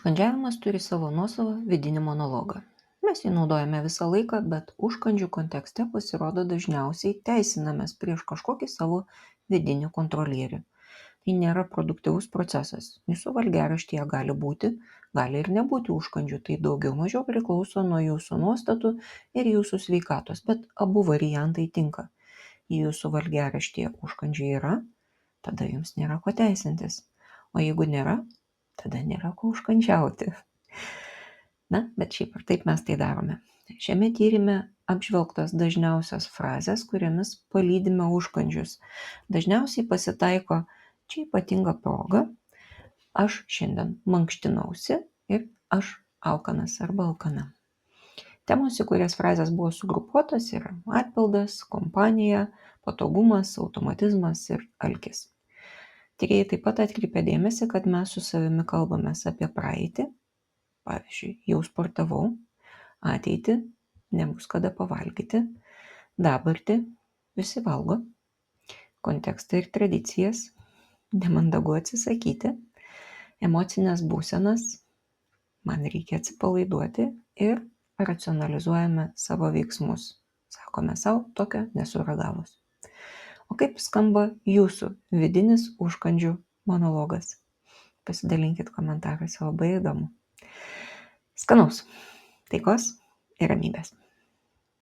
Užkandžiavimas turi savo nuosavą vidinį monologą. Mes jį naudojame visą laiką, bet užkandžių kontekste pasirodo dažniausiai teisinamės prieš kažkokį savo vidinį kontrolierį. Tai nėra produktyvus procesas. Jūsų valgiaraštyje gali būti, gali ir nebūti užkandžių, tai daugiau mažiau priklauso nuo jūsų nuostatų ir jūsų sveikatos, bet abu variantai tinka. Jei jūsų valgiaraštyje užkandžiai yra, tada jums nėra ko teisintis. O jeigu nėra, tada nėra ko užkandžiauti. Na, bet šiaip ar taip mes tai darome. Šiame tyrime apžvelgtos dažniausios frazės, kuriamis palydime užkandžius. Dažniausiai pasitaiko čia ypatinga proga, aš šiandien mankštinausi ir aš alkanas arba alkana. Temos, į kurias frazės buvo sugrupuotos, yra atpildas, kompanija, patogumas, automatizmas ir alkis. Tyrėjai taip pat atkreipė dėmesį, kad mes su savimi kalbamės apie praeitį, pavyzdžiui, jau sportavau, ateitį, nebus kada pavalgyti, dabartį, visi valgo, kontekstą ir tradicijas, nemandagu atsisakyti, emocinės būsenas, man reikia atsipalaiduoti ir racionalizuojame savo veiksmus. Sakome sau, tokio nesu ragavus. O kaip skamba jūsų vidinis užkandžių monologas? Pasidalinkit komentaruose, labai įdomu. Skanaus, taikos ir ramybės.